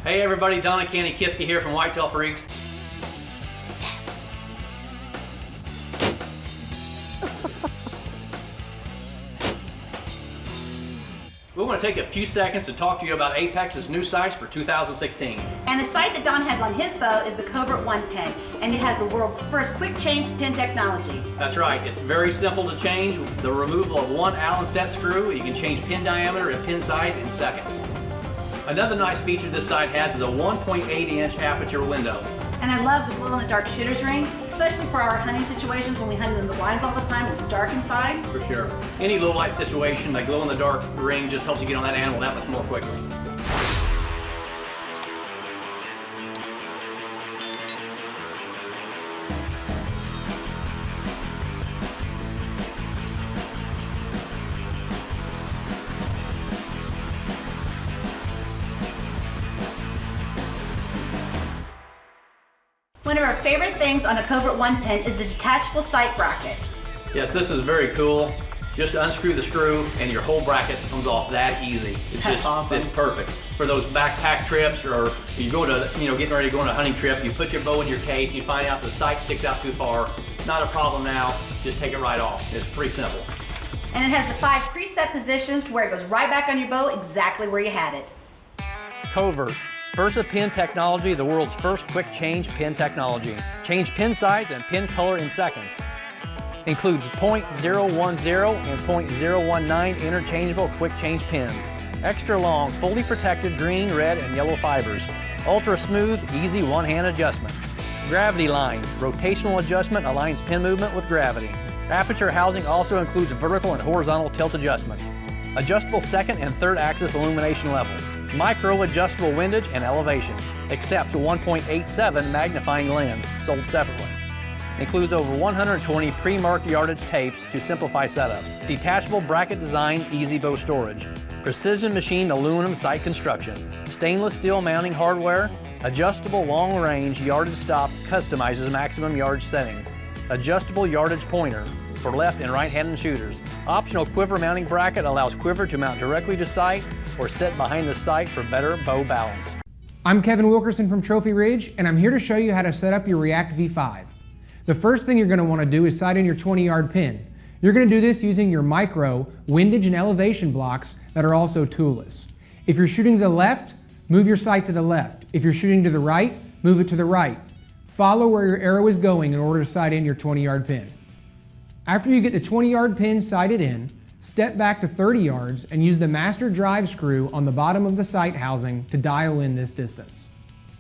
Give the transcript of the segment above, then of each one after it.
Hey everybody, Donna Canny Kiske here from Whitetail Freaks. Yes. We want to take a few seconds to talk to you about Apex's new sights for 2016. And the sight that Don has on his bow is the Covert One pin, and it has the world's first quick change pin technology. That's right, it's very simple to change. The removal of one Allen set screw, you can change pin diameter and pin size in seconds. Another nice feature this sight has is a 1.8-inch aperture window. And I love the glow-in-the-dark shooter's ring, especially for our hunting situations when we hunt in the blinds all the time and it's dark inside. For sure. Any low light situation, that glow-in-the-dark ring just helps you get on that animal that much more quickly. One of our favorite things on a Covert One pin is the detachable sight bracket. Yes, this is very cool. Just unscrew the screw and your whole bracket comes off that easy. That's awesome. It's perfect. For those backpack trips, or you go to, getting ready to go on a hunting trip, you put your bow in your case, you find out the sight sticks out too far. Not a problem now, just take it right off. It's pretty simple. And it has the 5 preset positions to where it goes right back on your bow exactly where you had it. Covert. VersaPin technology, the world's first quick change pin technology. Change pin size and pin color in seconds. Includes .010 and .019 interchangeable quick change pins. Extra long, fully protected green, red, and yellow fibers. Ultra smooth, easy one-hand adjustment. Gravity line, rotational adjustment aligns pin movement with gravity. Aperture housing also includes vertical and horizontal tilt adjustments. Adjustable second and third axis illumination level. Micro adjustable windage and elevation. Accepts a 1.87 magnifying lens, sold separately. Includes over 120 pre-marked yardage tapes to simplify setup. Detachable bracket design, easy bow storage. Precision machined aluminum sight construction. Stainless steel mounting hardware. Adjustable long range yardage stop customizes maximum yardage setting. Adjustable yardage pointer for left and right-handed shooters. Optional quiver mounting bracket allows quiver to mount directly to sight or sit behind the sight for better bow balance. I'm Kevin Wilkerson from Trophy Ridge, and I'm here to show you how to set up your React V5. The first thing you're going to want to do is sight in your 20-yard pin. You're going to do this using your micro windage and elevation blocks that are also toolless. If you're shooting to the left, move your sight to the left. If you're shooting to the right, move it to the right. Follow where your arrow is going in order to sight in your 20-yard pin. After you get the 20-yard pin sighted in, step back to 30 yards and use the master drive screw on the bottom of the sight housing to dial in this distance.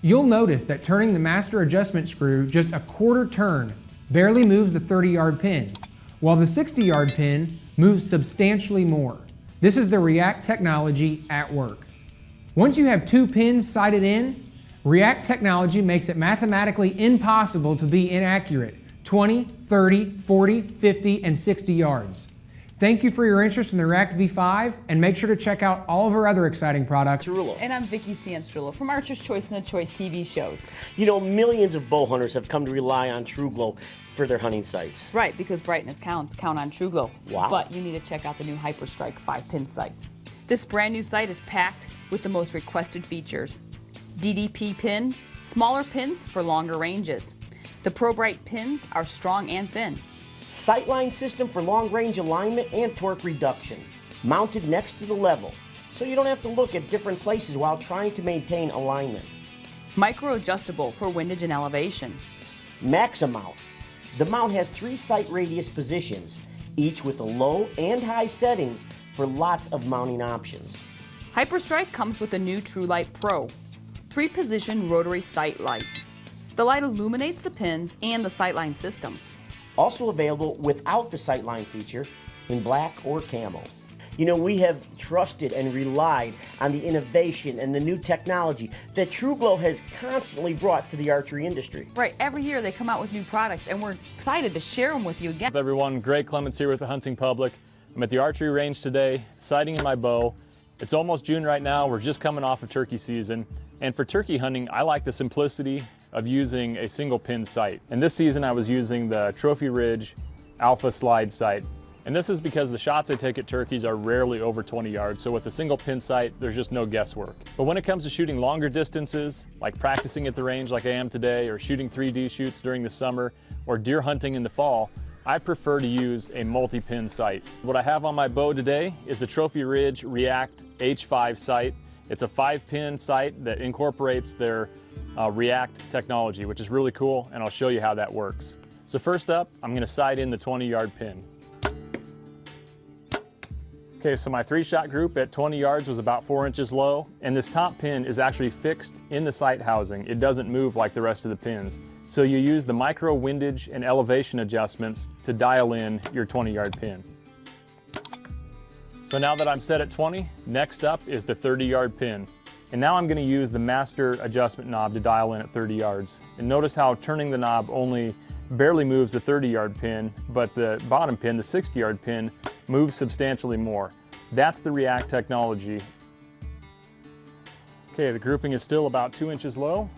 You'll notice that turning the master adjustment screw just a quarter turn barely moves the 30-yard pin, while the 60-yard pin moves substantially more. This is the React technology at work. Once you have 2 pins sighted in, React technology makes it mathematically impossible to be inaccurate 20, 30, 40, 50, and 60 yards. Thank you for your interest in the React V5, and make sure to check out all of our other exciting products. And I'm Vicki Cianstrillo from Archer's Choice and the Choice TV shows. You know, millions of bow hunters have come to rely on TrueGlow for their hunting sights. Right, because brightness counts. Count on TrueGlow. Wow. But you need to check out the new HyperStrike 5-pin sight. This brand new sight is packed with the most requested features. DDP pin, smaller pins for longer ranges. The ProBright pins are strong and thin. Sightline system for long-range alignment and torque reduction. Mounted next to the level, so you don't have to look at different places while trying to maintain alignment. Micro adjustable for windage and elevation. Maximount. The mount has 3 sight radius positions, each with a low and high settings for lots of mounting options. HyperStrike comes with the new TrueLight Pro, 3-position rotary sight light. The light illuminates the pins and the sightline system. Also available without the sightline feature in black or camo. You know, we have trusted and relied on the innovation and the new technology that TrueGlow has constantly brought to the archery industry. Right, every year they come out with new products and we're excited to share them with you again. What's up, everyone? Greg Clements here with the Hunting Public. I'm at the archery range today, sighting in my bow. It's almost June right now. We're just coming off of turkey season. And for turkey hunting, I like the simplicity of using a single pin sight. And this season I was using the Trophy Ridge Alpha Slide sight. And this is because the shots I take at turkeys are rarely over 20 yards, so with a single pin sight, there's just no guesswork. But when it comes to shooting longer distances, like practicing at the range like I am today, or shooting 3D shoots during the summer, or deer hunting in the fall, I prefer to use a multi-pin sight. What I have on my bow today is a Trophy Ridge React H5 sight. It's a 5-pin sight that incorporates their React technology, which is really cool, and I'll show you how that works. So first up, I'm gonna sight in the 20-yard pin. Okay, so my 3-shot group at 20 yards was about 4 inches low, and this top pin is actually fixed in the sight housing. It doesn't move like the rest of the pins. So you use the micro windage and elevation adjustments to dial in your 20-yard pin. So now that I'm set at 20, next up is the 30-yard pin. And now I'm gonna use the master adjustment knob to dial in at 30 yards. And notice how turning the knob only barely moves the 30-yard pin, but the bottom pin, the 60-yard pin, moves substantially more. That's the React technology. Okay, the grouping is still about 2 inches low.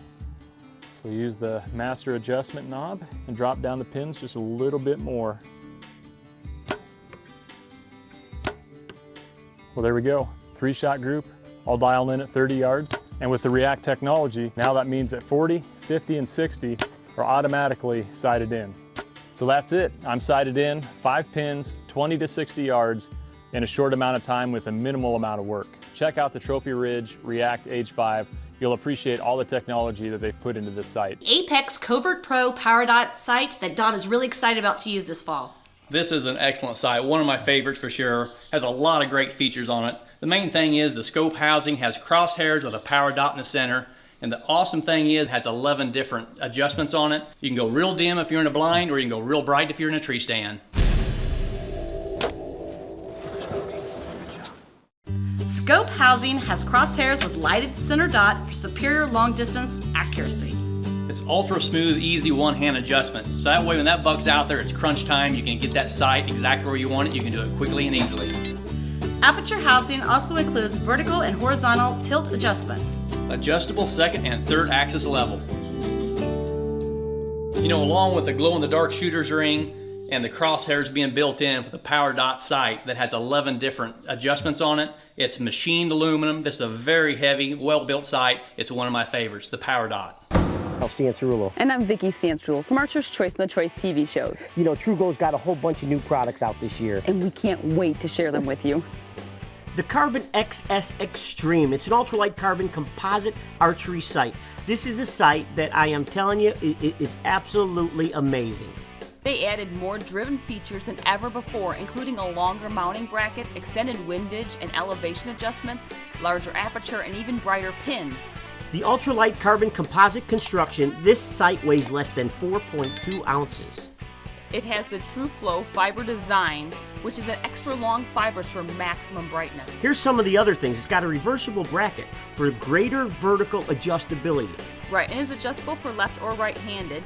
So we use the master adjustment knob and drop down the pins just a little bit more. Well, there we go. 3-shot group, all dialed in at 30 yards. And with the React technology, now that means that 40, 50, and 60 are automatically sighted in. So that's it. I'm sighted in, 5 pins, 20 to 60 yards in a short amount of time with a minimal amount of work. Check out the Trophy Ridge React H5. You'll appreciate all the technology that they've put into this sight. Apex Covert Pro Power Dot sight that Don is really excited about to use this fall. This is an excellent sight, one of my favorites for sure. Has a lot of great features on it. The main thing is the scope housing has crosshairs with a power dot in the center. And the awesome thing is it has 11 different adjustments on it. You can go real dim if you're in a blind, or you can go real bright if you're in a tree stand. Scope housing has crosshairs with lighted center dot for superior long distance accuracy. It's ultra smooth, easy one-hand adjustment. So that way when that buck's out there, it's crunch time, you can get that sight exactly where you want it. You can do it quickly and easily. Aperture housing also includes vertical and horizontal tilt adjustments. Adjustable second and third axis level. You know, along with the glow-in-the-dark shooter's ring and the crosshairs being built in with a power dot sight that has 11 different adjustments on it, it's machined aluminum. This is a very heavy, well-built sight. It's one of my favorites, the power dot. I'm Ciancerulo. And I'm Vicki Ciancerulo from Archer's Choice and the Choice TV shows. You know, TruGlow's got a whole bunch of new products out this year. And we can't wait to share them with you. The Carbon XS Extreme. It's an ultralight carbon composite archery sight. This is a sight that I am telling you is absolutely amazing. They added more driven features than ever before, including a longer mounting bracket, extended windage and elevation adjustments, larger aperture, and even brighter pins. The ultralight carbon composite construction, this sight weighs less than 4.2 ounces. It has the TrueFlow fiber design, which is an extra long fibers for maximum brightness. Here's some of the other things. It's got a reversible bracket for greater vertical adjustability. Right, and it's adjustable for left or right-handed.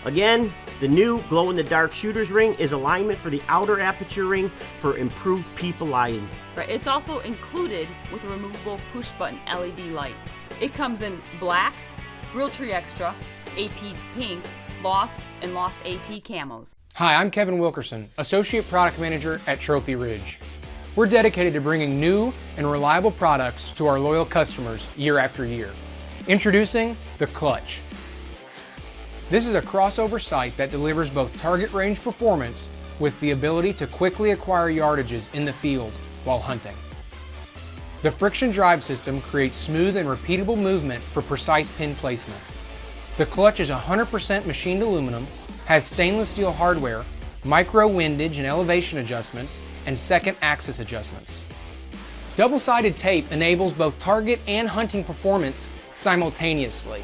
Again, the new glow-in-the-dark shooter's ring is alignment for the outer aperture ring for improved peep alignment. Right, it's also included with a removable push-button LED light. It comes in black, Realtree Extra, AP Pink, Lost, and Lost AT camos. Hi, I'm Kevin Wilkerson, Associate Product Manager at Trophy Ridge. We're dedicated to bringing new and reliable products to our loyal customers year after year. Introducing the Clutch. This is a crossover sight that delivers both target range performance with the ability to quickly acquire yardages in the field while hunting. The friction drive system creates smooth and repeatable movement for precise pin placement. The Clutch is 100% machined aluminum, has stainless steel hardware, micro windage and elevation adjustments, and second axis adjustments. Double-sided tape enables both target and hunting performance simultaneously.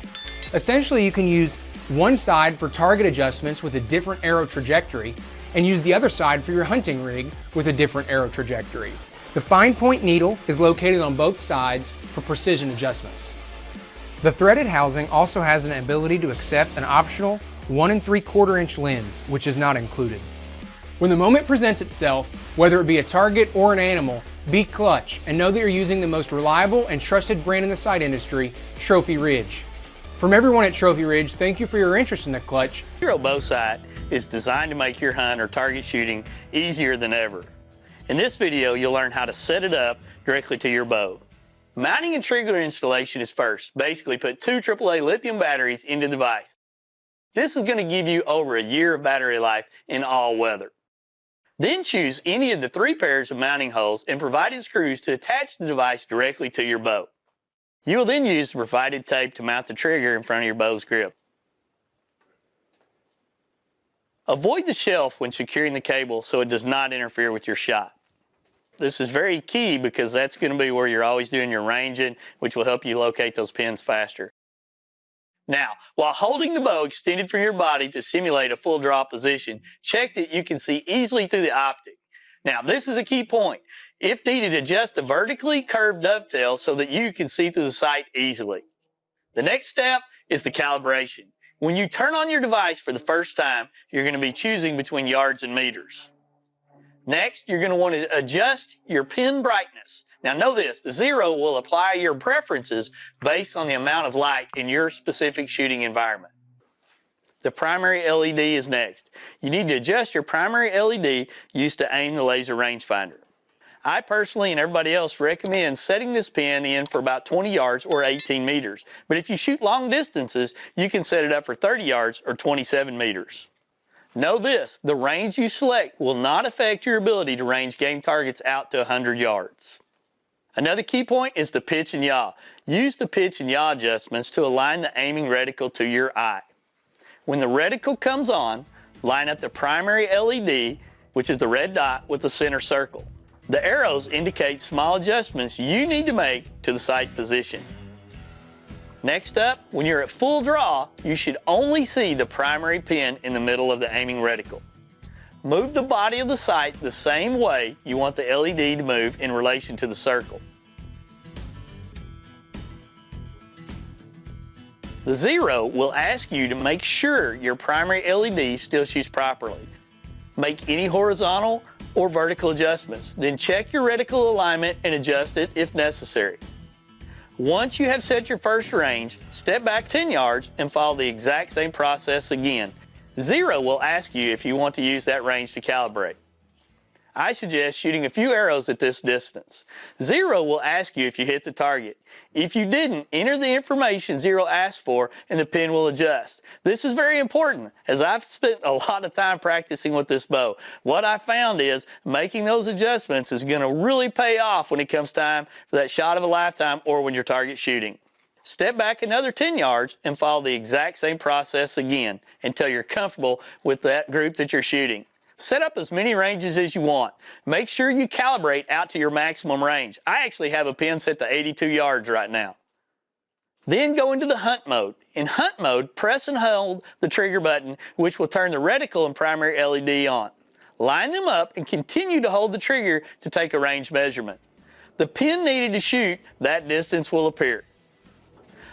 Essentially, you can use one side for target adjustments with a different arrow trajectory, and use the other side for your hunting rig with a different arrow trajectory. The fine point needle is located on both sides for precision adjustments. The threaded housing also has an ability to accept an optional 1 3/4 inch lens, which is not included. When the moment presents itself, whether it be a target or an animal, be clutch and know that you're using the most reliable and trusted brand in the sight industry, Trophy Ridge. From everyone at Trophy Ridge, thank you for your interest in the Clutch. Hero bow sight. is designed to make your hunt or target shooting easier than ever. In this video, you'll learn how to set it up directly to your bow. Mounting and trigger installation is first. Basically, put 2 AAA lithium batteries into the device. This is going to give you over a year of battery life in all weather. Then choose any of the 3 pairs of mounting holes and provided screws to attach the device directly to your bow. You will then use the provided tape to mount the trigger in front of your bow's grip. Avoid the shelf when securing the cable so it does not interfere with your shot. This is very key because that's going to be where you're always doing your ranging, which will help you locate those pins faster. Now, while holding the bow extended from your body to simulate a full draw position, check that you can see easily through the optic. Now, this is a key point. If needed, adjust the vertically curved dovetail so that you can see through the sight easily. The next step is the calibration. When you turn on your device for the first time, you're going to be choosing between yards and meters. Next, you're going to want to adjust your pin brightness. Now know this, the 0 will apply your preferences based on the amount of light in your specific shooting environment. The primary LED is next. You need to adjust your primary LED used to aim the laser rangefinder. I personally and everybody else recommend setting this pin in for about 20 yards or 18 meters. But if you shoot long distances, you can set it up for 30 yards or 27 meters. Know this, the range you select will not affect your ability to range game targets out to 100 yards. Another key point is the pitch and yaw. Use the pitch and yaw adjustments to align the aiming reticle to your eye. When the reticle comes on, line up the primary LED, which is the red dot, with the center circle. The arrows indicate small adjustments you need to make to the sight position. Next up, when you're at full draw, you should only see the primary pin in the middle of the aiming reticle. Move the body of the sight the same way you want the LED to move in relation to the circle. The 0 will ask you to make sure your primary LED still shoots properly. Make any horizontal or vertical adjustments, then check your reticle alignment and adjust it if necessary. Once you have set your first range, step back 10 yards and follow the exact same process again. 0 will ask you if you want to use that range to calibrate. I suggest shooting a few arrows at this distance. 0 will ask you if you hit the target. If you didn't, enter the information 0 asked for and the pin will adjust. This is very important as I've spent a lot of time practicing with this bow. What I found is making those adjustments is going to really pay off when it comes time for that shot of a lifetime or when you're target shooting. Step back another 10 yards and follow the exact same process again until you're comfortable with that group that you're shooting. Set up as many ranges as you want. Make sure you calibrate out to your maximum range. I actually have a pin set to 82 yards right now. Then go into the hunt mode. In hunt mode, press and hold the trigger button, which will turn the reticle and primary LED on. Line them up and continue to hold the trigger to take a range measurement. The pin needed to shoot, that distance will appear.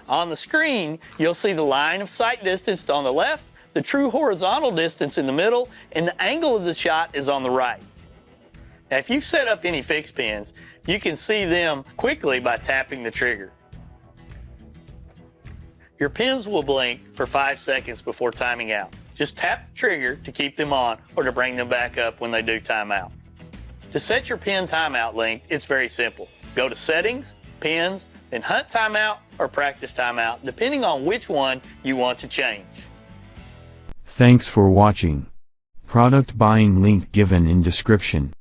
On the screen, you'll see the line of sight distance on the left, the true horizontal distance in the middle, and the angle of the shot is on the right. Now, if you've set up any fixed pins, you can see them quickly by tapping the trigger. Your pins will blink for 5 seconds before timing out. Just tap the trigger to keep them on or to bring them back up when they do time out. To set your pin timeout length, it's very simple. Go to Settings, Pins, then Hunt Timeout or Practice Timeout, depending on which one you want to change. Thanks for watching. Product buying link given in description.